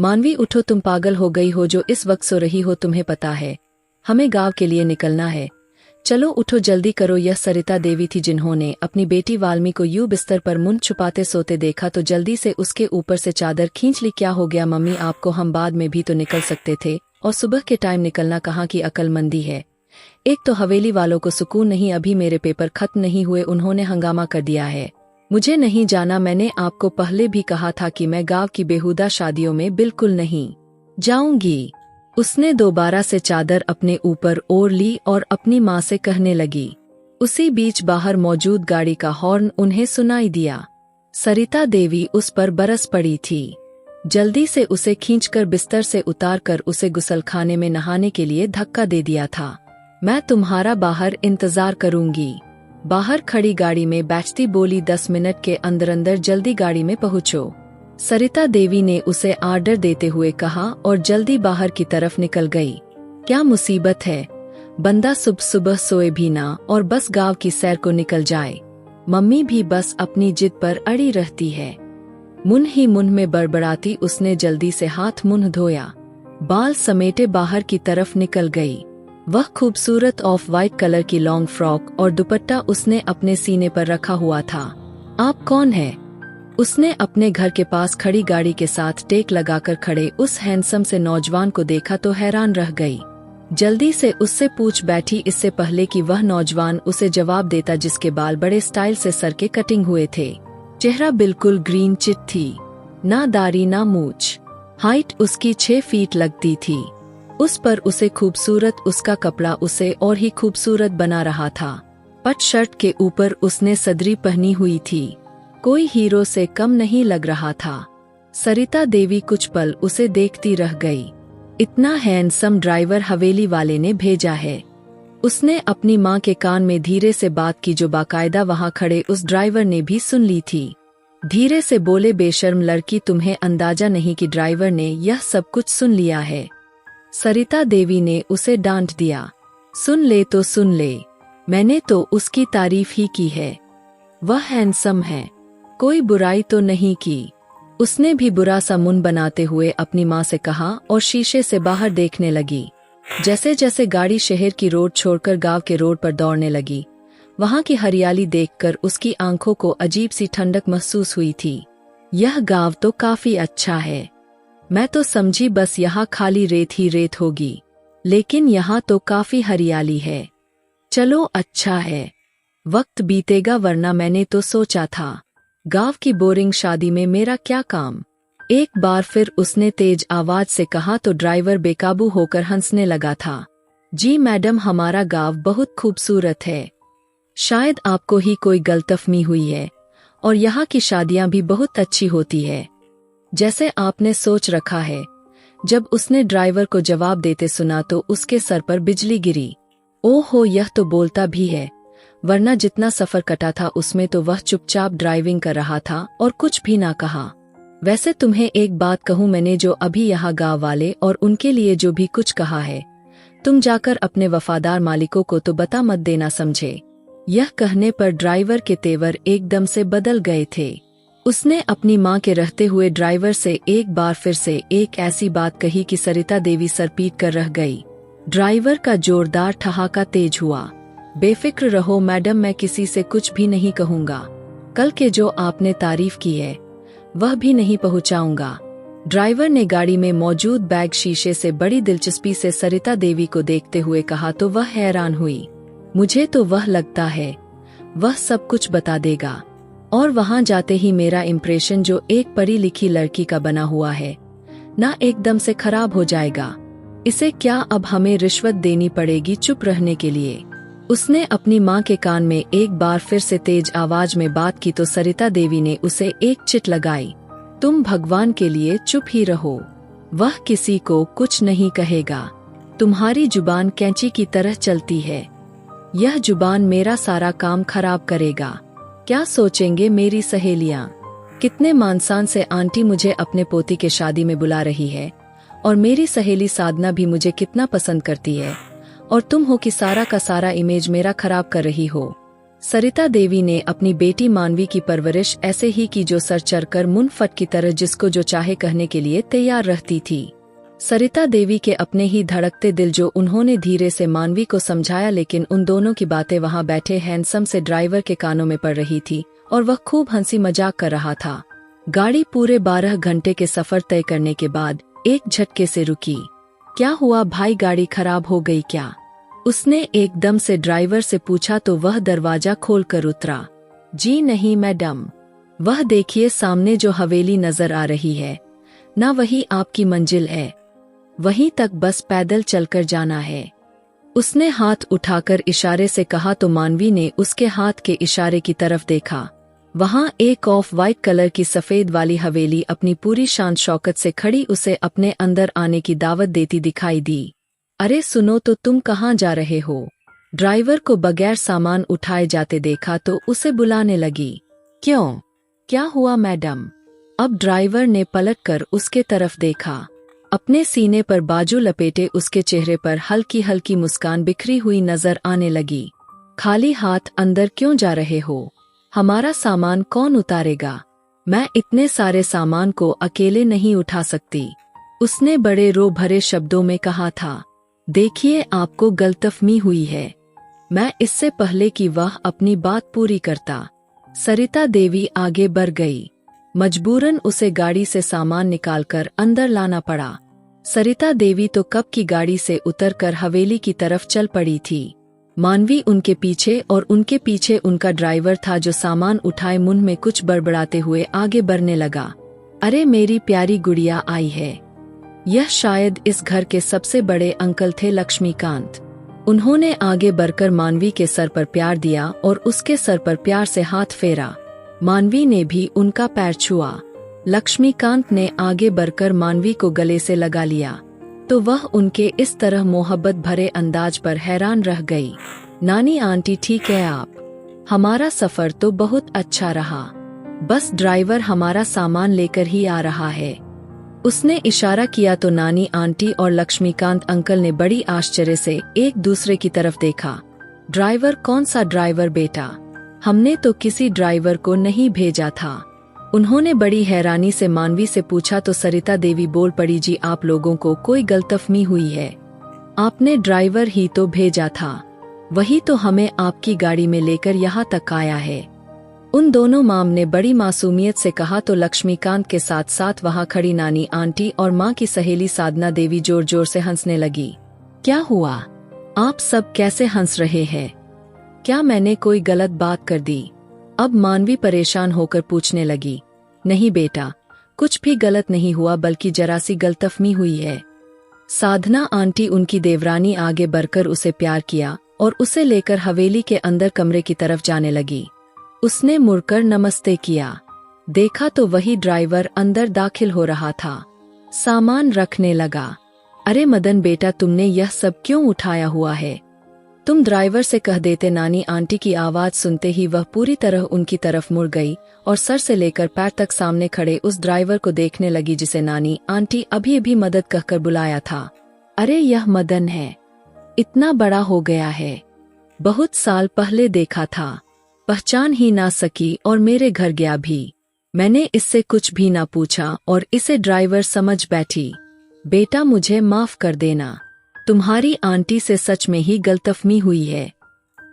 मानवी उठो, तुम पागल हो गई हो जो इस वक्त सो रही हो? तुम्हें पता है हमें गांव के लिए निकलना है। चलो उठो, जल्दी करो। यह सरिता देवी थी जिन्होंने अपनी बेटी वाल्मी को यूं बिस्तर पर मुंह छुपाते सोते देखा तो जल्दी से उसके ऊपर से चादर खींच ली। क्या हो गया मम्मी आपको? हम बाद में भी तो निकल सकते थे, और सुबह के टाइम निकलना कहाँ की अक्लमंदी है। एक तो हवेली वालों को सुकून नहीं, अभी मेरे पेपर खत्म नहीं हुए उन्होंने हंगामा कर दिया है। मुझे नहीं जाना, मैंने आपको पहले भी कहा था कि मैं गांव की बेहुदा शादियों में बिल्कुल नहीं जाऊंगी। उसने दोबारा से चादर अपने ऊपर ओढ़ ली और अपनी माँ से कहने लगी। उसी बीच बाहर मौजूद गाड़ी का हॉर्न उन्हें सुनाई दिया। सरिता देवी उस पर बरस पड़ी थी। जल्दी से उसे खींचकर बिस्तर से उतारकर उसे गुसलखाने में नहाने के लिए धक्का दे दिया था। मैं तुम्हारा बाहर इंतजार करूंगी। बाहर खड़ी गाड़ी में बैठती बोली, 10 मिनट के अंदर अंदर जल्दी गाड़ी में पहुंचो। सरिता देवी ने उसे आर्डर देते हुए कहा और जल्दी बाहर की तरफ निकल गई। क्या मुसीबत है, बंदा सुबह सुबह सोए भी ना और बस गांव की सैर को निकल जाए। मम्मी भी बस अपनी जिद पर अड़ी रहती है। मुन ही मुन में बड़बड़ाती उसने जल्दी से हाथ मुंह धोया, बाल समेटे बाहर की तरफ निकल गई। वह खूबसूरत ऑफ वाइट कलर की लॉन्ग फ्रॉक और दुपट्टा उसने अपने सीने पर रखा हुआ था। आप कौन है? उसने अपने घर के पास खड़ी गाड़ी के साथ टेक लगाकर खड़े उस हैंडसम से नौजवान को देखा तो हैरान रह गई। जल्दी से उससे पूछ बैठी, इससे पहले कि वह नौजवान उसे जवाब देता, जिसके बाल बड़े स्टाइल से सर के कटिंग हुए थे। चेहरा बिल्कुल ग्रीन चिट थी, ना दाढ़ी ना मूछ। हाइट उसकी 6 फीट लगती थी। उस पर उसे खूबसूरत उसका कपड़ा उसे और ही खूबसूरत बना रहा था। पट शर्ट के ऊपर उसने सदरी पहनी हुई थी, कोई हीरो से कम नहीं लग रहा था। सरिता देवी कुछ पल उसे देखती रह गई। इतना हैंडसम ड्राइवर हवेली वाले ने भेजा है। उसने अपनी माँ के कान में धीरे से बात की, जो बाकायदा वहाँ खड़े उस ड्राइवर ने भी सुन ली थी। धीरे से बोले, बेशर्म लड़की, तुम्हें अंदाजा नहीं कि ड्राइवर ने यह सब कुछ सुन लिया है। सरिता देवी ने उसे डांट दिया। सुन ले तो सुन ले, मैंने तो उसकी तारीफ ही की है। वह हैंडसम है, कोई बुराई तो नहीं की। उसने भी बुरा सा मुंह बनाते हुए अपनी माँ से कहा और शीशे से बाहर देखने लगी। जैसे जैसे गाड़ी शहर की रोड छोड़कर गांव के रोड पर दौड़ने लगी, वहां की हरियाली देखकर उसकी आंखों को अजीब सी ठंडक महसूस हुई थी। यह गांव तो काफी अच्छा है। मैं तो समझी बस यहाँ खाली रेत ही रेत होगी, लेकिन यहाँ तो काफी हरियाली है। चलो अच्छा है, वक्त बीतेगा, वरना मैंने तो सोचा था गांव की बोरिंग शादी में मेरा क्या काम। एक बार फिर उसने तेज आवाज से कहा तो ड्राइवर बेकाबू होकर हंसने लगा था। जी मैडम, हमारा गांव बहुत खूबसूरत है। शायद आपको ही कोई गलतफहमी हुई है, और यहाँ की शादियां भी बहुत अच्छी होती है, जैसे आपने सोच रखा है। जब उसने ड्राइवर को जवाब देते सुना तो उसके सर पर बिजली गिरी। ओहो, यह तो बोलता भी है, वरना जितना सफर कटा था उसमें तो वह चुपचाप ड्राइविंग कर रहा था और कुछ भी ना कहा। वैसे तुम्हें एक बात कहूँ, मैंने जो अभी यहाँ गांव वाले और उनके लिए जो भी कुछ कहा है, तुम जाकर अपने वफादार मालिकों को तो बता मत देना, समझे। यह कहने पर ड्राइवर के तेवर एकदम से बदल गए थे। उसने अपनी माँ के रहते हुए ड्राइवर से एक बार फिर से एक ऐसी बात कही कि सरिता देवी सर पीट कर रह गई। ड्राइवर का जोरदार ठहाका तेज हुआ। बेफिक्र रहो मैडम, मैं किसी से कुछ भी नहीं कहूँगा। कल के जो आपने तारीफ की है वह भी नहीं पहुँचाऊंगा। ड्राइवर ने गाड़ी में मौजूद बैग शीशे से बड़ी दिलचस्पी से सरिता देवी को देखते हुए कहा तो वह हैरान हुई। मुझे तो वह लगता है वह सब कुछ बता देगा, और वहां जाते ही मेरा इम्प्रेशन जो एक पढ़ी लिखी लड़की का बना हुआ है ना, एकदम से खराब हो जाएगा। इसे क्या अब हमें रिश्वत देनी पड़ेगी चुप रहने के लिए? उसने अपनी माँ के कान में एक बार फिर से तेज आवाज में बात की तो सरिता देवी ने उसे एक चिट लगाई। तुम भगवान के लिए चुप ही रहो, वह किसी को कुछ नहीं कहेगा। तुम्हारी जुबान कैंची की तरह चलती है, यह जुबान मेरा सारा काम खराब करेगा। क्या सोचेंगे मेरी सहेलियां? कितने मानसान से आंटी मुझे अपने पोती के शादी में बुला रही है, और मेरी सहेली साधना भी मुझे कितना पसंद करती है, और तुम हो कि सारा का सारा इमेज मेरा खराब कर रही हो। सरिता देवी ने अपनी बेटी मानवी की परवरिश ऐसे ही की जो सर चढ़कर मुन फट की तरह जिसको जो चाहे कहने के लिए तैयार रहती थी। सरिता देवी के अपने ही धड़कते दिल जो उन्होंने धीरे से मानवी को समझाया, लेकिन उन दोनों की बातें वहां बैठे हैंडसम से ड्राइवर के कानों में पड़ रही थी और वह खूब हंसी मजाक कर रहा था। गाड़ी पूरे 12 घंटे के सफर तय करने के बाद एक झटके से रुकी। क्या हुआ भाई, गाड़ी खराब हो गई क्या? उसने एकदम से ड्राइवर से पूछा तो वह दरवाजा खोलकर उतरा। जी नहीं मैडम, वह देखिए सामने जो हवेली नजर आ रही है ना, वही आपकी मंजिल है, वहीं तक बस पैदल चलकर जाना है। उसने हाथ उठाकर इशारे से कहा तो मानवी ने उसके हाथ के इशारे की तरफ देखा। वहां एक ऑफ वाइट कलर की सफेद वाली हवेली अपनी पूरी शान शौकत से खड़ी उसे अपने अंदर आने की दावत देती दिखाई दी। अरे सुनो तो, तुम कहाँ जा रहे हो? ड्राइवर को बगैर सामान उठाए जाते देखा तो उसे बुलाने लगी। क्यों, क्या हुआ मैडम? अब ड्राइवर ने पलटकर उसके तरफ देखा। अपने सीने पर बाजू लपेटे उसके चेहरे पर हल्की हल्की मुस्कान बिखरी हुई नजर आने लगी। खाली हाथ अंदर क्यों जा रहे हो? हमारा सामान कौन उतारेगा? मैं इतने सारे सामान को अकेले नहीं उठा सकती, उसने बड़े रो भरे शब्दों में कहा था। देखिए आपको गलतफहमी हुई है, मैं इससे पहले कि वह अपनी बात पूरी करता सरिता देवी आगे बढ़ गई। मजबूरन उसे गाड़ी से सामान निकालकर अंदर लाना पड़ा। सरिता देवी तो कब की गाड़ी से उतरकर हवेली की तरफ चल पड़ी थी। मानवी उनके पीछे और उनके पीछे उनका ड्राइवर था जो सामान उठाए मुंह में कुछ बड़बड़ाते हुए आगे बढ़ने लगा। अरे मेरी प्यारी गुड़िया आई है। यह शायद इस घर के सबसे बड़े अंकल थे, लक्ष्मीकांत। उन्होंने आगे बढ़कर मानवी के सर पर प्यार दिया और उसके सर पर प्यार से हाथ फेरा। मानवी ने भी उनका पैर छुआ। लक्ष्मीकांत ने आगे बढ़कर मानवी को गले से लगा लिया तो वह उनके इस तरह मोहब्बत भरे अंदाज पर हैरान रह गई। नानी आंटी ठीक है आप? हमारा सफर तो बहुत अच्छा रहा, बस ड्राइवर हमारा सामान लेकर ही आ रहा है। उसने इशारा किया तो नानी आंटी और लक्ष्मीकांत अंकल ने बड़ी आश्चर्य से एक दूसरे की तरफ देखा। ड्राइवर? कौन सा ड्राइवर बेटा? हमने तो किसी ड्राइवर को नहीं भेजा था, उन्होंने बड़ी हैरानी से मानवी से पूछा तो सरिता देवी बोल पड़ी, जी आप लोगों को कोई गलतफहमी हुई है, आपने ड्राइवर ही तो भेजा था, वही तो हमें आपकी गाड़ी में लेकर यहाँ तक आया है। उन दोनों माम ने बड़ी मासूमियत से कहा तो लक्ष्मीकांत के साथ साथ वहाँ खड़ी नानी आंटी और माँ की सहेली साधना देवी जोर जोर से हंसने लगी। क्या हुआ, आप सब कैसे हंस रहे हैं? क्या मैंने कोई गलत बात कर दी? अब मानवी परेशान होकर पूछने लगी। नहीं बेटा, कुछ भी गलत नहीं हुआ, बल्कि जरा सी गलतफहमी हुई है। साधना आंटी उनकी देवरानी आगे बढ़कर उसे प्यार किया और उसे लेकर हवेली के अंदर कमरे की तरफ जाने लगी। उसने मुड़कर नमस्ते किया, देखा तो वही ड्राइवर अंदर दाखिल हो रहा था, सामान रखने लगा। अरे मदन बेटा, तुमने यह सब क्यों उठाया हुआ है? तुम ड्राइवर से कह देते। नानी आंटी की आवाज सुनते ही वह पूरी तरह उनकी तरफ मुड़ गई और सर से लेकर पैर तक सामने खड़े उस ड्राइवर को देखने लगी जिसे नानी आंटी अभी अभी मदद कहकर बुलाया था। अरे यह मदन है, इतना बड़ा हो गया है, बहुत साल पहले देखा था, पहचान ही ना सकी और मेरे घर गया भी, मैंने इससे कुछ भी ना पूछा और इसे ड्राइवर समझ बैठी। बेटा मुझे माफ कर देना, तुम्हारी आंटी से सच में ही गलतफहमी हुई है,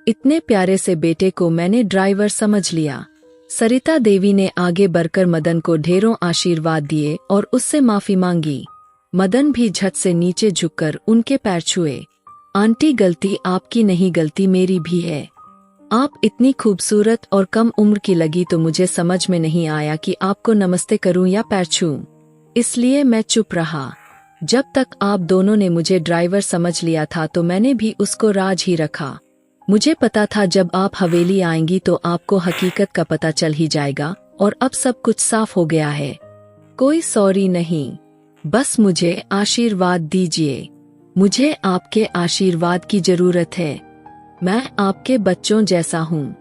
इतने प्यारे से बेटे को मैंने ड्राइवर समझ लिया। सरिता देवी ने आगे बढ़कर मदन को ढेरों आशीर्वाद दिए और उससे माफी मांगी। मदन भी झट से नीचे झुककर उनके पैर छुए। आंटी गलती आपकी नहीं, गलती मेरी भी है, आप इतनी खूबसूरत और कम उम्र की लगी तो मुझे समझ में नहीं आया कि आपको नमस्ते करूं या पैर छूं, इसलिए मैं चुप रहा। जब तक आप दोनों ने मुझे ड्राइवर समझ लिया था तो मैंने भी उसको राज ही रखा। मुझे पता था जब आप हवेली आएंगी तो आपको हकीकत का पता चल ही जाएगा और अब सब कुछ साफ हो गया है। कोई सॉरी नहीं, बस मुझे आशीर्वाद दीजिए, मुझे आपके आशीर्वाद की जरूरत है, मैं आपके बच्चों जैसा हूँ।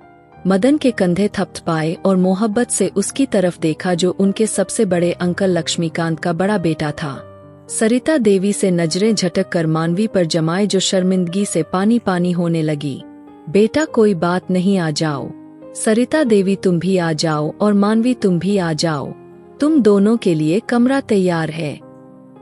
मदन के कंधे थपथपाए और मोहब्बत से उसकी तरफ देखा जो उनके सबसे बड़े अंकल लक्ष्मीकांत का बड़ा बेटा था। सरिता देवी से नजरें झटक कर मानवी पर जमाए जो शर्मिंदगी से पानी पानी होने लगी। बेटा कोई बात नहीं, आ जाओ। सरिता देवी तुम भी आ जाओ और मानवी तुम भी आ जाओ। तुम दोनों के लिए कमरा तैयार है।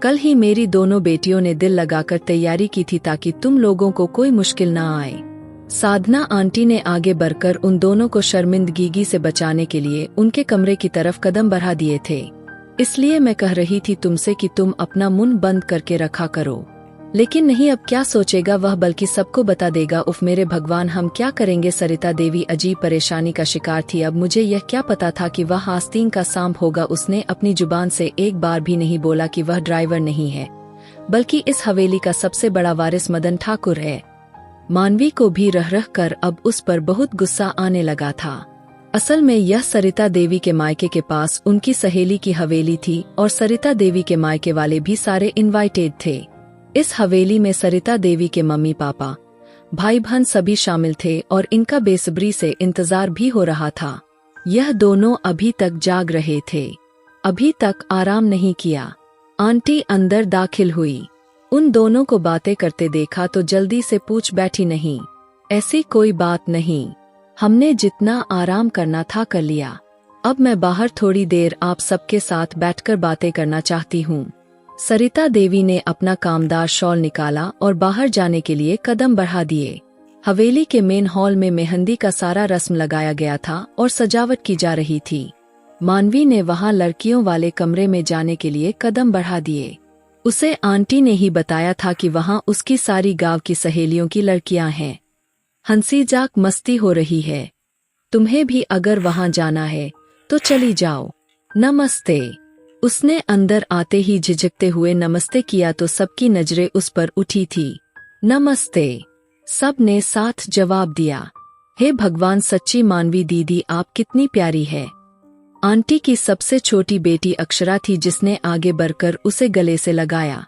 कल ही मेरी दोनों बेटियों ने दिल लगाकर तैयारी की थी ताकि तुम लोगों को कोई मुश्किल ना आए। साधना आंटी ने आगे बढ़कर उन दोनों को शर्मिंदगी से बचाने के लिए उनके कमरे की तरफ कदम बढ़ा दिए थे। इसलिए मैं कह रही थी तुमसे कि तुम अपना मुंह बंद करके रखा करो। लेकिन नहीं, अब क्या सोचेगा वह, बल्कि सबको बता देगा। उफ मेरे भगवान, हम क्या करेंगे। सरिता देवी अजीब परेशानी का शिकार थी। अब मुझे यह क्या पता था कि वह आस्तीन का सांप होगा। उसने अपनी जुबान से एक बार भी नहीं बोला कि वह ड्राइवर नहीं है, बल्कि इस हवेली का सबसे बड़ा वारिस मदन ठाकुर है। मानवी को भी रह रह कर अब उस पर बहुत गुस्सा आने लगा था। असल में यह सरिता देवी के मायके के पास उनकी सहेली की हवेली थी और सरिता देवी के मायके वाले भी सारे इनवाइटेड थे। इस हवेली में सरिता देवी के मम्मी पापा, भाई बहन सभी शामिल थे और इनका बेसब्री से इंतजार भी हो रहा था। यह दोनों अभी तक जाग रहे थे, अभी तक आराम नहीं किया। आंटी अंदर दाखिल हुई, उन दोनों को बातें करते देखा तो जल्दी से पूछ बैठी, नहीं ऐसी कोई बात नहीं, हमने जितना आराम करना था कर लिया। अब मैं बाहर थोड़ी देर आप सबके साथ बैठकर बातें करना चाहती हूँ। सरिता देवी ने अपना कामदार शॉल निकाला और बाहर जाने के लिए कदम बढ़ा दिए। हवेली के मेन हॉल में मेहंदी का सारा रस्म लगाया गया था और सजावट की जा रही थी। मानवी ने वहां लड़कियों वाले कमरे में जाने के लिए कदम बढ़ा दिए। उसे आंटी ने ही बताया था कि वहां उसकी सारी गांव की सहेलियों की लड़कियां हैं। हंसी जाक मस्ती हो रही है। तुम्हें भी अगर वहां जाना है तो चली जाओ। नमस्ते। उसने अंदर आते ही झिझकते हुए नमस्ते किया तो सबकी नजरें उस पर उठी थी। नमस्ते, सब ने साथ जवाब दिया। हे भगवान, सच्ची मानवी दीदी आप कितनी प्यारी है। आंटी की सबसे छोटी बेटी अक्षरा थी जिसने आगे बढ़कर उसे गले से लगाया,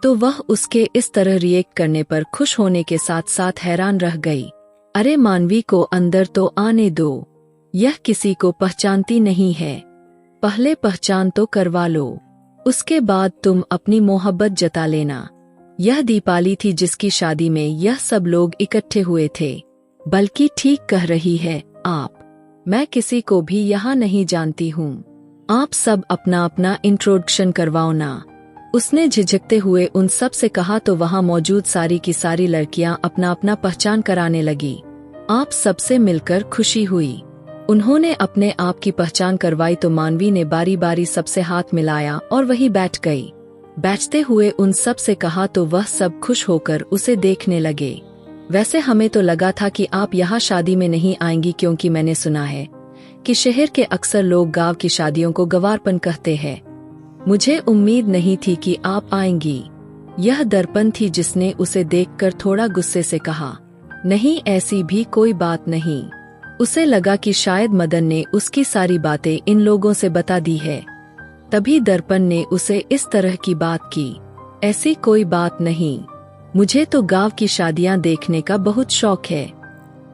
तो वह उसके इस तरह रिएक्ट करने पर खुश होने के साथ साथ हैरान रह गई। अरे मानवी को अंदर तो आने दो, यह किसी को पहचानती नहीं है, पहले पहचान तो करवा लो, उसके बाद तुम अपनी मोहब्बत जता लेना। यह दीपाली थी जिसकी शादी में यह सब लोग इकट्ठे हुए थे। बल्कि ठीक कह रही है आप, मैं किसी को भी यहाँ नहीं जानती हूँ। आप सब अपना अपना इंट्रोडक्शन करवाओ ना। उसने झिझकते हुए उन सब से कहा तो वहाँ मौजूद सारी की सारी लड़कियाँ अपना अपना पहचान कराने लगी। आप सबसे मिलकर खुशी हुई। उन्होंने अपने आप की पहचान करवाई तो मानवी ने बारी बारी सबसे हाथ मिलाया और वही बैठ गई। बैठते हुए उन सब से कहा तो वह सब खुश होकर उसे देखने लगे। वैसे हमें तो लगा था कि आप यहाँ शादी में नहीं आएंगी, क्योंकि मैंने सुना है कि शहर के अक्सर लोग गांव की शादियों को गंवारपन कहते हैं। मुझे उम्मीद नहीं थी कि आप आएंगी। यह दर्पण थी जिसने उसे देखकर थोड़ा गुस्से से कहा, नहीं ऐसी भी कोई बात नहीं। उसे लगा कि शायद मदन ने उसकी सारी बातें इन लोगों से बता दी है, तभी दर्पण ने उसे इस तरह की बात की। ऐसी कोई बात नहीं, मुझे तो गांव की शादियां देखने का बहुत शौक है।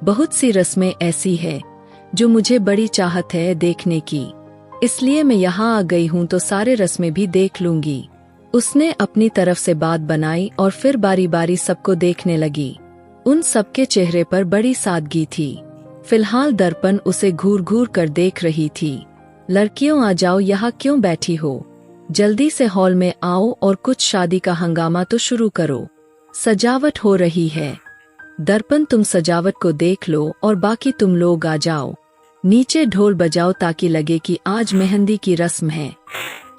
बहुत सी रस्में ऐसी है जो मुझे बड़ी चाहत है देखने की, इसलिए मैं यहाँ आ गई हूँ तो सारे रस्में भी देख लूंगी। उसने अपनी तरफ से बात बनाई और फिर बारी बारी सबको देखने लगी। उन सबके चेहरे पर बड़ी सादगी थी। फिलहाल दर्पण उसे घूर घूर कर देख रही थी। लड़कियों आ जाओ, यहाँ क्यों बैठी हो, जल्दी से हॉल में आओ और कुछ शादी का हंगामा तो शुरू करो, सजावट हो रही है। दर्पण तुम सजावट को देख लो और बाकी तुम लोग आ जाओ, नीचे ढोल बजाओ ताकि लगे कि आज मेहंदी की रस्म है।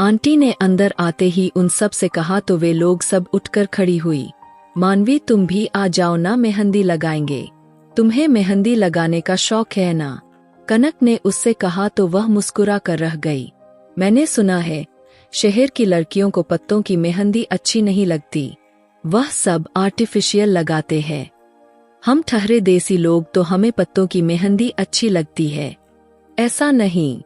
आंटी ने अंदर आते ही उन सब से कहा तो वे लोग सब उठकर खड़ी हुई। मानवी तुम भी आ जाओ ना, मेहंदी लगाएंगे। तुम्हें मेहंदी लगाने का शौक है ना, कनक ने उससे कहा तो वह मुस्कुरा कर रह गई। मैंने सुना है शहर की लड़कियों को पत्तों की मेहंदी अच्छी नहीं लगती, वह सब आर्टिफिशियल लगाते हैं। हम ठहरे देसी लोग तो हमें पत्तों की मेहंदी अच्छी लगती है। ऐसा नहीं।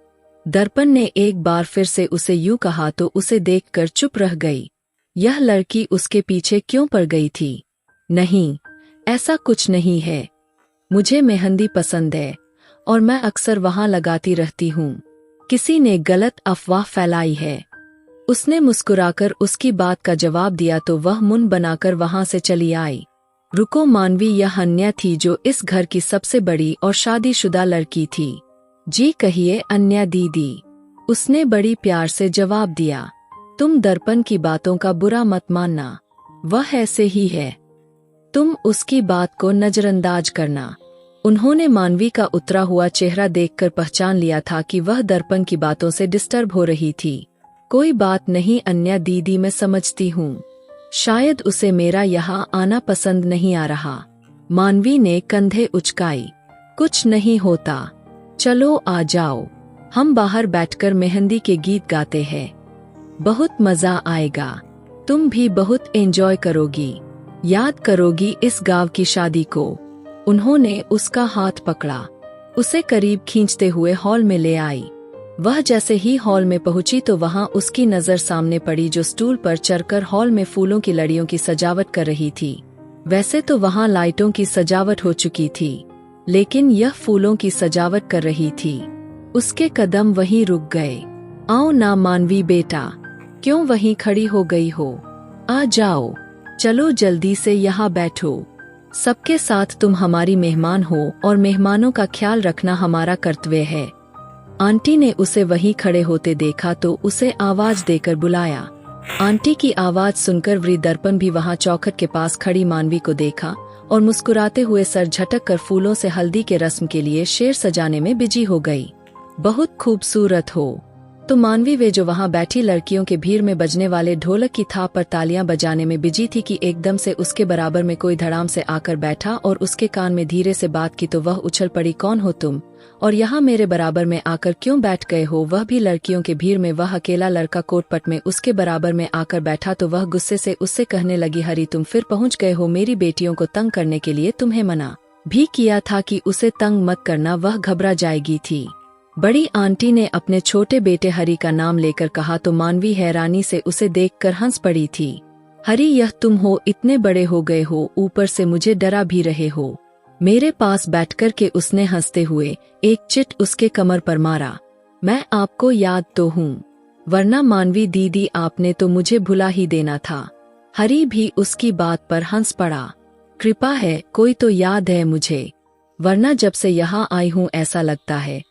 दर्पण ने एक बार फिर से उसे यूं कहा तो उसे देखकर चुप रह गई। यह लड़की उसके पीछे क्यों पड़ गई थी? नहीं, ऐसा कुछ नहीं है। मुझे मेहंदी पसंद है और मैं अक्सर वहां लगाती रहती हूँ। किसी ने गलत अफवाह फैलाई है। उसने मुस्कुराकर उसकी बात का जवाब दिया तो वह मुंह बनाकर वहां से चली आई। रुको मानवी, यह अन्या थी जो इस घर की सबसे बड़ी और शादीशुदा लड़की थी। जी कहिए अन्या दीदी, उसने बड़ी प्यार से जवाब दिया। तुम दर्पण की बातों का बुरा मत मानना, वह ऐसे ही है, तुम उसकी बात को नजरअंदाज करना। उन्होंने मानवी का उतरा हुआ चेहरा देखकर पहचान लिया था कि वह दर्पण की बातों से डिस्टर्ब हो रही थी। कोई बात नहीं अन्या दीदी, मैं समझती हूँ, शायद उसे मेरा यहाँ आना पसंद नहीं आ रहा। मानवी ने कंधे उचकाई। कुछ नहीं होता, चलो आ जाओ, हम बाहर बैठकर मेहंदी के गीत गाते हैं, बहुत मजा आएगा, तुम भी बहुत एंजॉय करोगी, याद करोगी इस गांव की शादी को। उन्होंने उसका हाथ पकड़ा, उसे करीब खींचते हुए हॉल में ले आई। वह जैसे ही हॉल में पहुंची तो वहां उसकी नजर सामने पड़ी जो स्टूल पर चढ़कर हॉल में फूलों की लड़ियों की सजावट कर रही थी। वैसे तो वहां लाइटों की सजावट हो चुकी थी, लेकिन यह फूलों की सजावट कर रही थी। उसके कदम वहीं रुक गए। आओ ना मानवी बेटा, क्यों वहीं खड़ी हो गई हो, आ जाओ, चलो जल्दी से यहाँ बैठो, सबके साथ तुम हमारी मेहमान हो और मेहमानों का ख्याल रखना हमारा कर्तव्य है। आंटी ने उसे वहीं खड़े होते देखा तो उसे आवाज देकर बुलाया। आंटी की आवाज सुनकर वृद्ध दर्पण भी वहां चौखट के पास खड़ी मानवी को देखा और मुस्कुराते हुए सर झटक कर फूलों से हल्दी के रस्म के लिए शेर सजाने में बिजी हो गई। बहुत खूबसूरत हो। तो मानवी वे जो वहां बैठी लड़कियों के भीड़ में बजने वाले ढोलक की थाप पर तालियां बजाने में बिजी थी कि एकदम से उसके बराबर में कोई धड़ाम से आकर बैठा और उसके कान में धीरे से बात की तो वह उछल पड़ी, कौन हो तुम और यहाँ मेरे बराबर में आकर क्यों बैठ गए हो। वह भी लड़कियों के भीड़ में वह अकेला लड़का कोटपट में उसके बराबर में आकर बैठा तो वह गुस्से से उससे कहने लगी, हरी तुम फिर पहुँच गए हो, मेरी बेटियों को तंग करने के लिए तुम्हें मना भी किया था कि उसे तंग मत करना, वह घबरा जाएगी थी। बड़ी आंटी ने अपने छोटे बेटे हरी का नाम लेकर कहा तो मानवी हैरानी से उसे देखकर हंस पड़ी थी। हरी यह तुम हो, इतने बड़े हो गए हो, ऊपर से मुझे डरा भी रहे हो। मेरे पास बैठकर के उसने हंसते हुए एक चिट उसके कमर पर मारा। मैं आपको याद तो हूँ, वरना मानवी दीदी आपने तो मुझे भुला ही देना था। हरी भी उसकी बात पर हंस पड़ा। कृपा है, कोई तो याद है मुझे, वरना जब से यहाँ आई हूँ ऐसा लगता है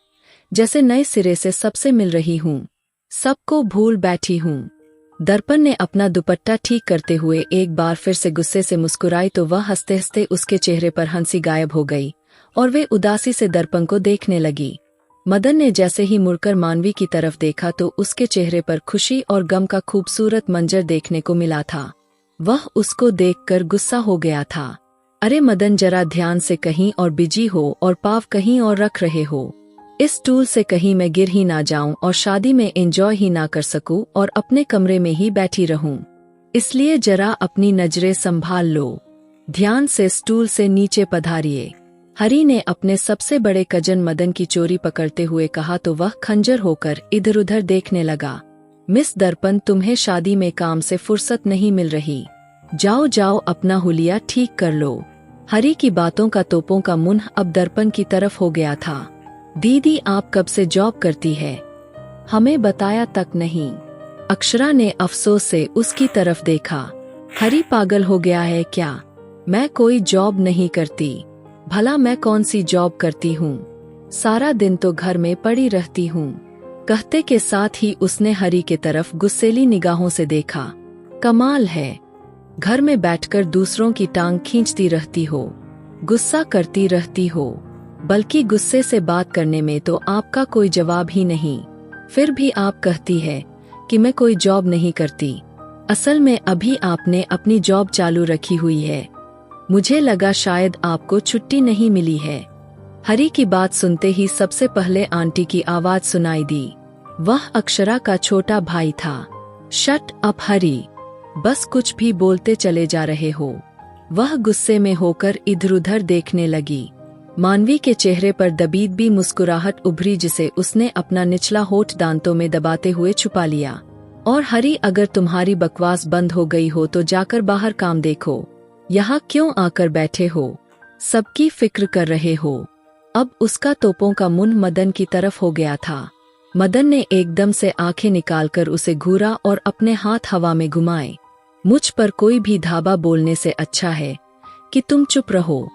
जैसे नए सिरे से सबसे मिल रही हूँ, सबको भूल बैठी हूँ। दर्पण ने अपना दुपट्टा ठीक करते हुए एक बार फिर से गुस्से से मुस्कुराई तो वह हंसते हंसते उसके चेहरे पर हंसी गायब हो गई और वे उदासी से दर्पण को देखने लगी। मदन ने जैसे ही मुड़कर मानवी की तरफ देखा तो उसके चेहरे पर खुशी और गम का खूबसूरत मंजर देखने को मिला था। वह उसको देखकर गुस्सा हो गया था। अरे मदन, जरा ध्यान से कहीं और बिजी हो और पाव कहीं और रख रहे हो, इस स्टूल से कहीं मैं गिर ही ना जाऊं और शादी में एंजॉय ही ना कर सकूं और अपने कमरे में ही बैठी रहूं, इसलिए जरा अपनी नजरें संभाल लो, ध्यान से स्टूल से नीचे पधारिए। हरी ने अपने सबसे बड़े कजन मदन की चोरी पकड़ते हुए कहा तो वह खंजर होकर इधर उधर देखने लगा। मिस दर्पण, तुम्हें शादी में काम से फुर्सत नहीं मिल रही, जाओ जाओ अपना हुलिया ठीक कर लो। हरी की बातों का तोपों का मुंह अब दर्पण की तरफ हो गया था। दीदी आप कब से जॉब करती है, हमें बताया तक नहीं। अक्षरा ने अफसोस से उसकी तरफ देखा। हरी पागल हो गया है क्या, मैं कोई जॉब नहीं करती, भला मैं कौन सी जॉब करती हूँ, सारा दिन तो घर में पड़ी रहती हूँ। कहते के साथ ही उसने हरी के तरफ गुस्सेली निगाहों से देखा। कमाल है, घर में बैठकर दूसरों की टांग खींचती रहती हो, गुस्सा करती रहती हो, बल्कि गुस्से से बात करने में तो आपका कोई जवाब ही नहीं, फिर भी आप कहती है कि मैं कोई जॉब नहीं करती। असल में अभी आपने अपनी जॉब चालू रखी हुई है, मुझे लगा शायद आपको छुट्टी नहीं मिली है। हरी की बात सुनते ही सबसे पहले आंटी की आवाज सुनाई दी। वह अक्षरा का छोटा भाई था। शट अप हरी, बस कुछ भी बोलते चले जा रहे हो। वह गुस्से में होकर इधर उधर देखने लगी। मानवी के चेहरे पर दबीदबी मुस्कुराहट उभरी जिसे उसने अपना निचला होठ दांतों में दबाते हुए छुपा लिया। और हरी, अगर तुम्हारी बकवास बंद हो गई हो तो जाकर बाहर काम देखो, यहाँ क्यों आकर बैठे हो, सबकी फिक्र कर रहे हो। अब उसका तोपों का मुंह मदन की तरफ हो गया था। मदन ने एकदम से आंखें निकालकर उसे घूरा और अपने हाथ हवा में घुमाए। मुझ पर कोई भी धाबा बोलने से अच्छा है कि तुम चुप रहो।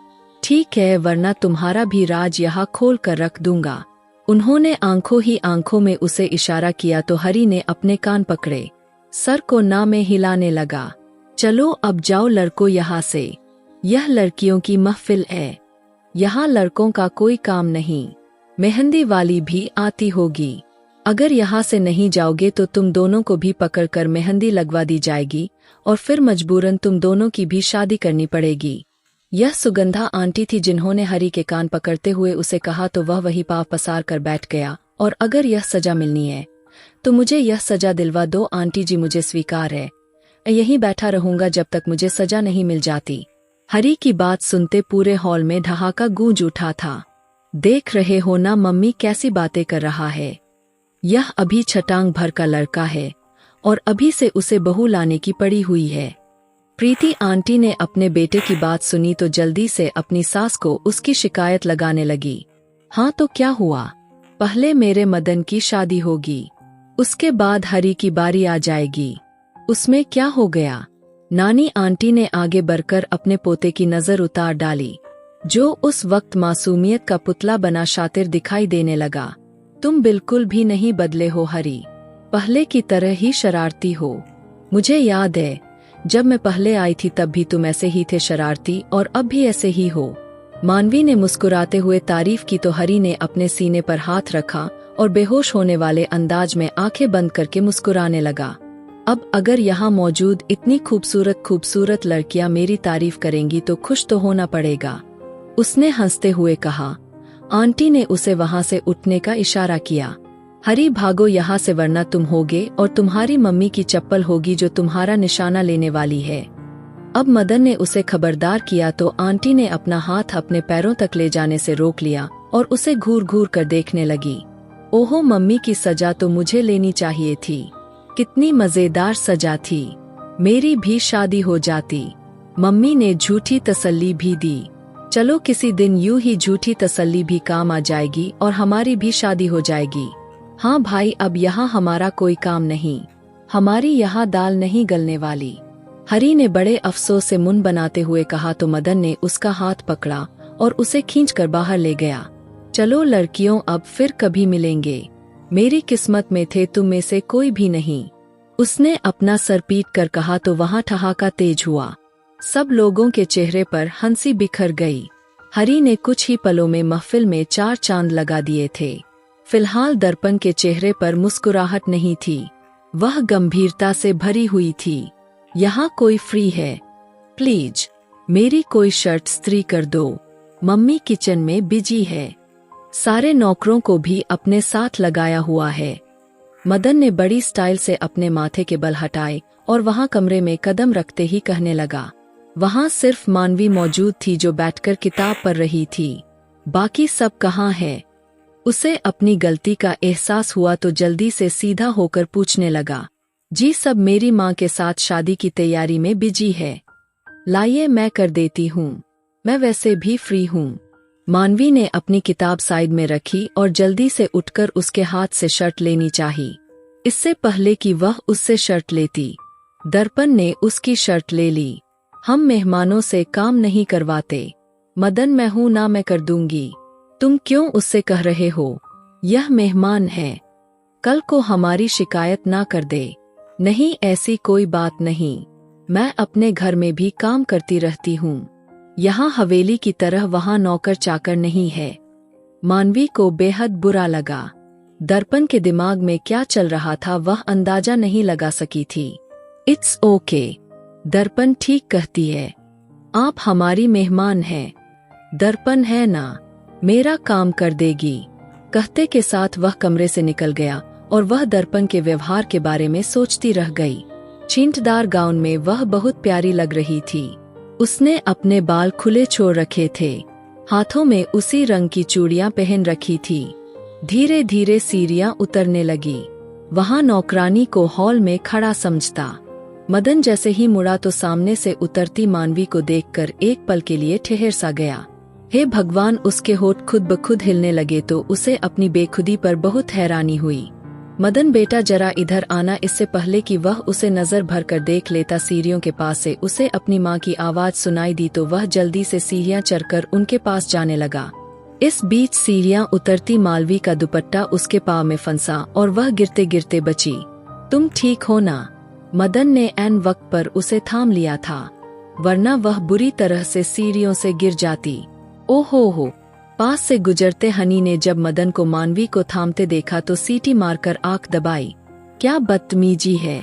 ठीक है, वरना तुम्हारा भी राज यहाँ खोल कर रख दूंगा। उन्होंने आंखों ही आंखों में उसे इशारा किया तो हरी ने अपने कान पकड़े, सर को ना में हिलाने लगा। चलो अब जाओ लड़कों यहाँ से, यह लड़कियों की महफिल है, यहाँ लड़कों का कोई काम नहीं। मेहंदी वाली भी आती होगी, अगर यहाँ से नहीं जाओगे तो तुम दोनों को भी पकड़कर मेहंदी लगवा दी जाएगी और फिर मजबूरन तुम दोनों की भी शादी करनी पड़ेगी। यह सुगंधा आंटी थी जिन्होंने हरी के कान पकड़ते हुए उसे कहा तो वह वही पाँव पसार कर बैठ गया। और अगर यह सजा मिलनी है तो मुझे यह सजा दिलवा दो आंटी जी, मुझे स्वीकार है। यहीं बैठा रहूंगा जब तक मुझे सजा नहीं मिल जाती। हरी की बात सुनते पूरे हॉल में ठहाका गूंज उठा था। देख रहे हो ना मम्मी कैसी बातें कर रहा है, यह अभी छटांग भर का लड़का है और अभी से उसे बहू लाने की पड़ी हुई है। प्रीति आंटी ने अपने बेटे की बात सुनी तो जल्दी से अपनी सास को उसकी शिकायत लगाने लगी। हाँ तो क्या हुआ, पहले मेरे मदन की शादी होगी, उसके बाद हरी की बारी आ जाएगी, उसमें क्या हो गया। नानी आंटी ने आगे बढ़कर अपने पोते की नजर उतार डाली, जो उस वक्त मासूमियत का पुतला बना शातिर दिखाई देने लगा। तुम बिल्कुल भी नहीं बदले हो हरी, पहले की तरह ही शरारती हो। मुझे याद है जब मैं पहले आई थी तब भी तुम ऐसे ही थे शरारती, और अब भी ऐसे ही हो। मानवी ने मुस्कुराते हुए तारीफ की तो हरी ने अपने सीने पर हाथ रखा और बेहोश होने वाले अंदाज में आंखें बंद करके मुस्कुराने लगा। अब अगर यहाँ मौजूद इतनी खूबसूरत खूबसूरत लड़कियां मेरी तारीफ करेंगी तो खुश तो होना पड़ेगा, उसने हंसते हुए कहा। आंटी ने उसे वहां से उठने का इशारा किया। हरी भागो यहाँ से वरना तुम होगे और तुम्हारी मम्मी की चप्पल होगी जो तुम्हारा निशाना लेने वाली है। अब मदन ने उसे खबरदार किया तो आंटी ने अपना हाथ अपने पैरों तक ले जाने से रोक लिया और उसे घूर घूर कर देखने लगी। ओहो मम्मी की सजा तो मुझे लेनी चाहिए थी, कितनी मजेदार सजा थी, मेरी भी शादी हो जाती। मम्मी ने झूठी तसल्ली भी दी। चलो किसी दिन यूं ही झूठी तसल्ली भी काम आ जाएगी और हमारी भी शादी हो जाएगी। हाँ भाई, अब यहाँ हमारा कोई काम नहीं, हमारी यहाँ दाल नहीं गलने वाली। हरी ने बड़े अफसोस से मुंह बनाते हुए कहा तो मदन ने उसका हाथ पकड़ा और उसे खींचकर बाहर ले गया। चलो लड़कियों, अब फिर कभी मिलेंगे, मेरी किस्मत में थे तुम में से कोई भी नहीं, उसने अपना सर पीट कर कहा तो वहाँ ठहाका तेज हुआ। सब लोगों के चेहरे पर हंसी बिखर गई। हरी ने कुछ ही पलों में महफिल में 4 चांद लगा दिए थे। फिलहाल दर्पण के चेहरे पर मुस्कुराहट नहीं थी, वह गंभीरता से भरी हुई थी। यहाँ कोई फ्री है? प्लीज मेरी कोई शर्ट इस्त्री कर दो, मम्मी किचन में बिजी है, सारे नौकरों को भी अपने साथ लगाया हुआ है। मदन ने बड़ी स्टाइल से अपने माथे के बल हटाए और वहाँ कमरे में कदम रखते ही कहने लगा। वहाँ सिर्फ मानवी मौजूद थी जो बैठकर किताब पढ़ रही थी। बाकी सब कहाँ है? उसे अपनी गलती का एहसास हुआ तो जल्दी से सीधा होकर पूछने लगा। जी सब मेरी माँ के साथ शादी की तैयारी में बिजी है। लाइए मैं कर देती हूँ, मैं वैसे भी फ्री हूँ। मानवी ने अपनी किताब साइड में रखी और जल्दी से उठकर उसके हाथ से शर्ट लेनी चाही, इससे पहले कि वह उससे शर्ट लेती। दर्पण ने उसकी शर्ट ले ली। हम मेहमानों से काम नहीं करवाते। मदन मैं हूं ना, मैं कर दूंगी। तुम क्यों उससे कह रहे हो? यह मेहमान है, कल को हमारी शिकायत ना कर दे। नहीं ऐसी कोई बात नहीं, मैं अपने घर में भी काम करती रहती हूँ, यहाँ हवेली की तरह वहाँ नौकर चाकर नहीं है। मानवी को बेहद बुरा लगा। दर्पण के दिमाग में क्या चल रहा था वह अंदाजा नहीं लगा सकी थी। इट्स ओके, दर्पण ठीक कहती है, आप हमारी मेहमान हैं, दर्पण है ना, मेरा काम कर देगी। कहते के साथ वह कमरे से निकल गया और वह दर्पण के व्यवहार के बारे में सोचती रह गई। छींटदार गाउन में वह बहुत प्यारी लग रही थी। उसने अपने बाल खुले छोड़ रखे थे, हाथों में उसी रंग की चूड़ियां पहन रखी थी। धीरे धीरे सीढ़ियां उतरने लगी। वहां नौकरानी को हॉल में खड़ा समझता। मदन जैसे ही मुड़ा तो सामने से उतरती मानवी को देखकर एक पल के लिए ठहर सा गया। हे भगवान, उसके होठ खुद ब खुद हिलने लगे तो उसे अपनी बेखुदी पर बहुत हैरानी हुई। मदन बेटा जरा इधर आना। इससे पहले कि वह उसे नजर भर कर देख लेता, सीढ़ियों के पास से उसे अपनी माँ की आवाज सुनाई दी तो वह जल्दी से सीढ़ियाँ चढ़कर उनके पास जाने लगा। इस बीच सीढ़ियाँ उतरती मालवी का दुपट्टा उसके पाँव में फंसा और वह गिरते गिरते बची। तुम ठीक हो ना? मदन ने ऐन वक्त पर उसे थाम लिया था, वरना वह बुरी तरह से सीढ़ियों से गिर जाती। ओहो हो! पास से गुजरते हनी ने जब मदन को मानवी को थामते देखा तो सीटी मारकर आंख दबाई। क्या बदतमीजी है!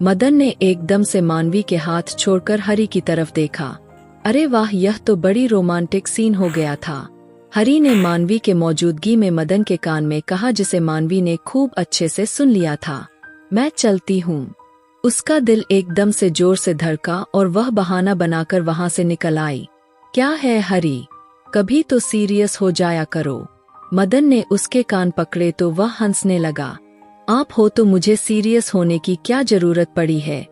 मदन ने एकदम से मानवी के हाथ छोड़कर हरी की तरफ देखा। अरे वाह, यह तो बड़ी रोमांटिक सीन हो गया था। हरी ने मानवी के मौजूदगी में मदन के कान में कहा, जिसे मानवी ने खूब अच्छे से सुन लिया था। मैं चलती हूँ। उसका दिल एकदम से जोर से धड़का और वह बहाना बनाकर वहां से निकल आई। क्या है हरी, कभी तो सीरियस हो जाया करो। मदन ने उसके कान पकड़े तो वह हंसने लगा। आप हो तो मुझे सीरियस होने की क्या जरूरत पड़ी है?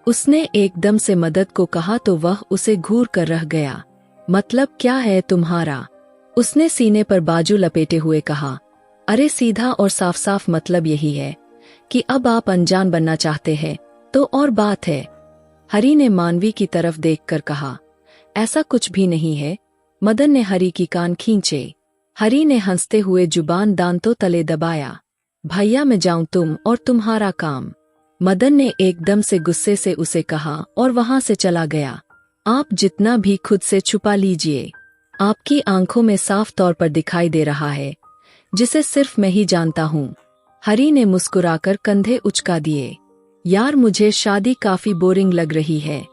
उसने एकदम से मदन को कहा तो वह उसे घूर कर रह गया। मतलब क्या है तुम्हारा? उसने सीने पर बाजू लपेटे हुए कहा। अरे सीधा और साफ साफ मतलब यही है कि अब आप अनजान बनना चाहते हैं तो और बात है। हरी ने मानवी की तरफ देखकर कहा। ऐसा कुछ भी नहीं है। मदन ने हरी की कान खींचे। हरी ने हंसते हुए जुबान दांतों तले दबाया। भैया मैं जाऊं तुम और तुम्हारा काम। मदन ने एकदम से गुस्से से उसे कहा और वहां से चला गया। आप जितना भी खुद से छुपा लीजिए, आपकी आंखों में साफ तौर पर दिखाई दे रहा है, जिसे सिर्फ मैं ही जानता हूँ। हरी ने मुस्कुराकर कंधे उचका दिए। यार मुझे शादी काफी बोरिंग लग रही है।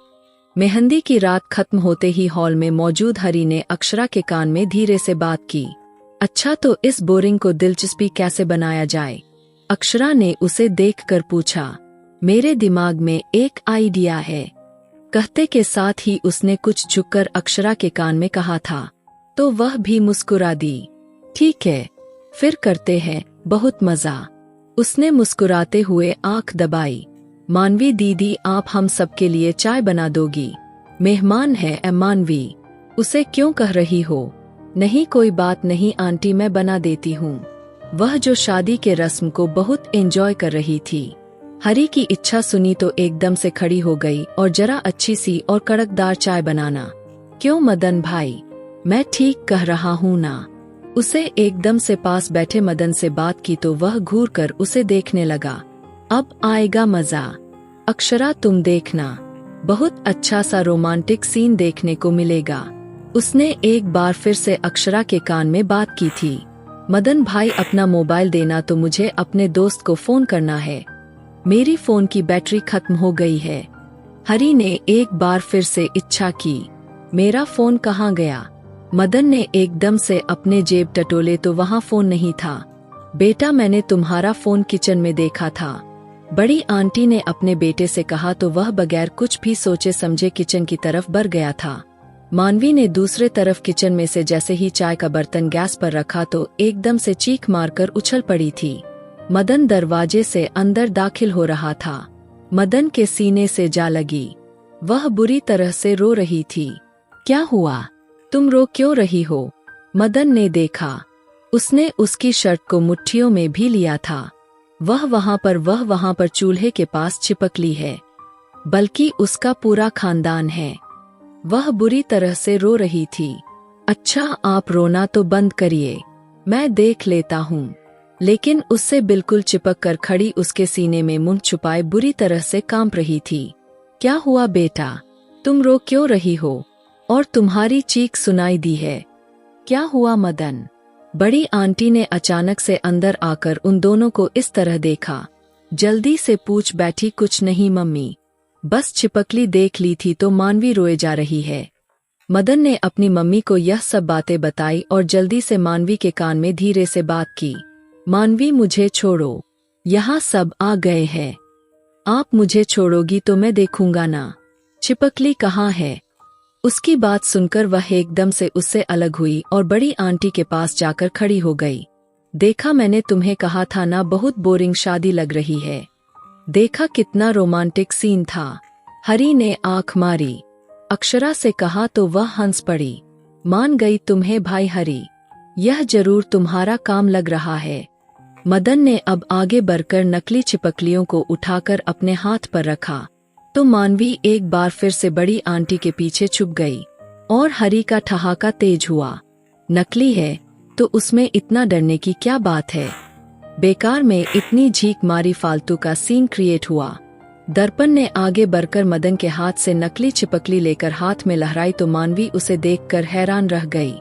मेहंदी की रात खत्म होते ही हॉल में मौजूद हरी ने अक्षरा के कान में धीरे से बात की। अच्छा तो इस बोरिंग को दिलचस्पी कैसे बनाया जाए? अक्षरा ने उसे देखकर पूछा। मेरे दिमाग में एक आइडिया है। कहते के साथ ही उसने कुछ झुककर अक्षरा के कान में कहा था, तो वह भी मुस्कुरा दी। ठीक है, फिर करते हैं, बहुत मजा। उसने मुस्कुराते हुए आंख दबाई। मानवी दीदी, आप हम सबके लिए चाय बना दोगी? मेहमान है ए मानवी, उसे क्यों कह रही हो? नहीं कोई बात नहीं आंटी, मैं बना देती हूँ। वह जो शादी के रस्म को बहुत एंजॉय कर रही थी। हरी की इच्छा सुनी तो एकदम से खड़ी हो गई और जरा अच्छी सी और कड़कदार चाय बनाना। क्यों मदन भाई, मैं ठीक कह रहा हूँ ना? उसे एकदम से पास बैठे मदन से बात की तो वह घूर कर उसे देखने लगा। अब आएगा मजा। अक्षरा तुम देखना, बहुत अच्छा सा रोमांटिक सीन देखने को मिलेगा। उसने एक बार फिर से अक्षरा के कान में बात की थी। मदन भाई अपना मोबाइल देना, तो मुझे अपने दोस्त को फोन करना है। मेरी फोन की बैटरी खत्म हो गई है। हरी ने एक बार फिर से इच्छा की। मेरा फोन कहाँ गया? मदन ने एकदम से अपने जेब टटोले तो वहाँ फोन नहीं था। बेटा मैंने तुम्हारा फोन किचन में देखा था, बड़ी आंटी ने अपने बेटे से कहा तो वह बगैर कुछ भी सोचे समझे किचन की तरफ बढ़ गया था। मानवी ने दूसरे तरफ किचन में से जैसे ही चाय का बर्तन गैस पर रखा तो एकदम से चीख मारकर उछल पड़ी थी। मदन दरवाजे से अंदर दाखिल हो रहा था। मदन के सीने से जा लगी। वह बुरी तरह से रो रही थी। क्या हुआ? तुम रो क्यों रही हो? मदन ने देखा। उसने उसकी शर्ट को मुट्ठियों में भी लिया था। वह वहां पर चूल्हे के पास चिपकली है, बल्कि उसका पूरा खानदान है। वह बुरी तरह से रो रही थी। अच्छा आप रोना तो बंद करिए, मैं देख लेता हूँ। लेकिन उससे बिल्कुल चिपक कर खड़ी उसके सीने में मुंह छुपाए बुरी तरह से कांप रही थी। क्या हुआ बेटा, तुम रो क्यों रही हो? और तुम्हारी चीख सुनाई दी है। क्या हुआ मदन? बड़ी आंटी ने अचानक से अंदर आकर उन दोनों को इस तरह देखा। जल्दी से पूछ बैठी। कुछ नहीं मम्मी, बस चिपकली देख ली थी तो मानवी रोए जा रही है। मदन ने अपनी मम्मी को यह सब बातें बताई और जल्दी से मानवी के कान में धीरे से बात की। मानवी मुझे छोड़ो, यहाँ सब आ गए हैं। आप मुझे छोड़ोगी तो मैं देखूंगा ना। चिपकली कहाँ है? उसकी बात सुनकर वह एकदम से उससे अलग हुई और बड़ी आंटी के पास जाकर खड़ी हो गई। देखा मैंने तुम्हें कहा था ना, बहुत बोरिंग शादी लग रही है। देखा कितना रोमांटिक सीन था। हरी ने आंख मारी। अक्षरा से कहा तो वह हंस पड़ी। मान गई तुम्हें भाई हरी, यह जरूर तुम्हारा काम लग रहा है। मदन ने अब आगे बढ़कर नकली छिपकलियों को उठाकर अपने हाथ पर रखा तो मानवी एक बार फिर से बड़ी आंटी के पीछे छुप गई और हरी का ठहाका तेज हुआ। नकली है तो उसमें इतना डरने की क्या बात है? बेकार में इतनी झीक मारी, फालतू का सीन क्रिएट हुआ। दर्पण ने आगे बढ़कर मदन के हाथ से नकली छिपकली लेकर हाथ में लहराई तो मानवी उसे देखकर हैरान रह गई।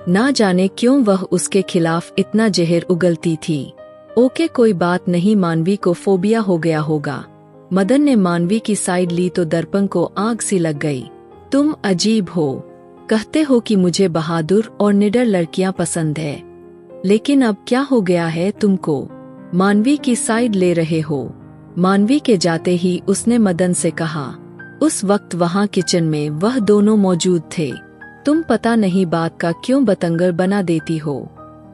ना जाने क्यों वह उसके खिलाफ इतना जहर उगलती थी। ओके कोई बात नहीं, मानवी को फोबिया हो गया होगा। मदन ने मानवी की साइड ली तो दर्पण को आग सी लग गई। तुम अजीब हो, कहते हो कि मुझे बहादुर और निडर लड़कियां पसंद है, लेकिन अब क्या हो गया है तुमको? मानवी की साइड ले रहे हो? मानवी के जाते ही उसने मदन से कहा। उस वक्त वहां किचन में वह दोनों मौजूद थे। तुम पता नहीं बात का क्यों बतंगड़ बना देती हो,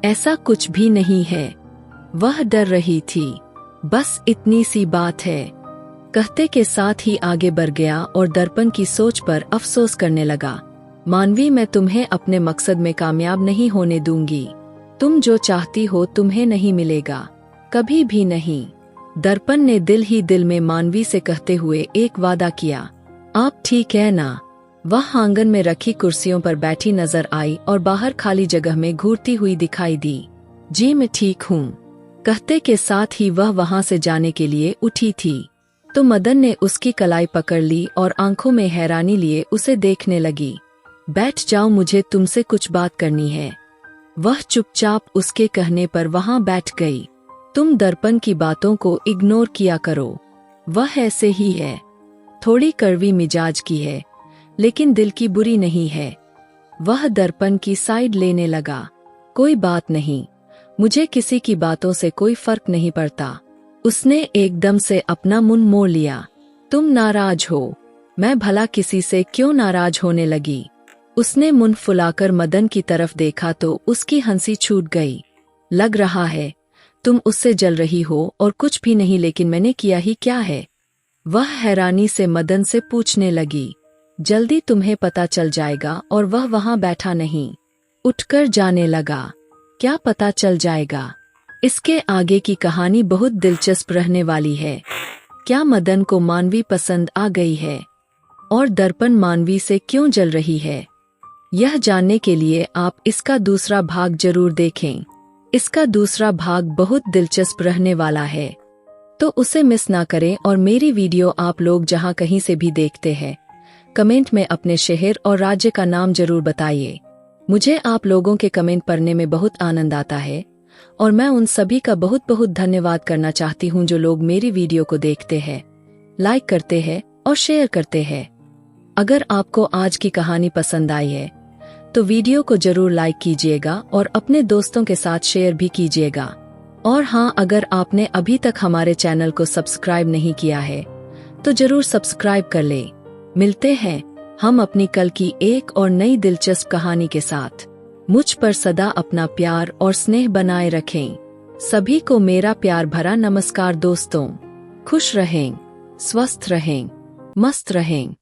ऐसा कुछ भी नहीं है। वह डर रही थी, बस इतनी सी बात है, कहते के साथ ही आगे बढ़ गया और दर्पण की सोच पर अफसोस करने लगा। मानवी, मैं तुम्हें अपने मकसद में कामयाब नहीं होने दूंगी। तुम जो चाहती हो तुम्हें नहीं मिलेगा, कभी भी नहीं। दर्पण ने दिल ही दिल में मानवी से कहते हुए एक वादा किया। आप ठीक है ना? वह आंगन में रखी कुर्सियों पर बैठी नजर आई और बाहर खाली जगह में घूरती हुई दिखाई दी। जी मैं ठीक हूँ, कहते के साथ ही वह वहां से जाने के लिए उठी थी तो मदन ने उसकी कलाई पकड़ ली और आंखों में हैरानी लिए उसे देखने लगी। बैठ जाओ, मुझे तुमसे कुछ बात करनी है। वह चुपचाप उसके कहने पर वहां बैठ गई। तुम दर्पण की बातों को इग्नोर किया करो, वह ऐसे ही है, थोड़ी कड़वी मिजाज की है, लेकिन दिल की बुरी नहीं है। वह दर्पण की साइड लेने लगा। कोई बात नहीं, मुझे किसी की बातों से कोई फर्क नहीं पड़ता। उसने एकदम से अपना मुंह मोड़ लिया। तुम नाराज हो? मैं भला किसी से क्यों नाराज होने लगी? उसने मुंह फुलाकर मदन की तरफ देखा तो उसकी हंसी छूट गई। लग रहा है तुम उससे जल रही हो और कुछ भी नहीं, लेकिन मैंने किया ही क्या है? वह हैरानी से मदन से पूछने लगी। जल्दी तुम्हें पता चल जाएगा। और वह वहां बैठा नहीं, उठकर जाने लगा। क्या पता चल जाएगा? इसके आगे की कहानी बहुत दिलचस्प रहने वाली है। क्या मदन को मानवी पसंद आ गई है? और दर्पण मानवी से क्यों जल रही है? यह जानने के लिए आप इसका दूसरा भाग जरूर देखें। इसका दूसरा भाग बहुत दिलचस्प रहने वाला है, तो उसे मिस ना करें। और मेरी वीडियो आप लोग जहां कहीं से भी देखते हैं, कमेंट में अपने शहर और राज्य का नाम जरूर बताइए। मुझे आप लोगों के कमेंट पढ़ने में बहुत आनंद आता है और मैं उन सभी का बहुत बहुत धन्यवाद करना चाहती हूं जो लोग मेरी वीडियो को देखते हैं, लाइक करते हैं और शेयर करते हैं। अगर आपको आज की कहानी पसंद आई है तो वीडियो को जरूर लाइक कीजिएगा और अपने दोस्तों के साथ शेयर भी कीजिएगा। और हाँ, अगर आपने अभी तक हमारे चैनल को सब्सक्राइब नहीं किया है तो जरूर सब्सक्राइब कर ले। मिलते हैं हम अपनी कल की एक और नई दिलचस्प कहानी के साथ। मुझ पर सदा अपना प्यार और स्नेह बनाए रखें। सभी को मेरा प्यार भरा नमस्कार दोस्तों। खुश रहें, स्वस्थ रहें, मस्त रहें।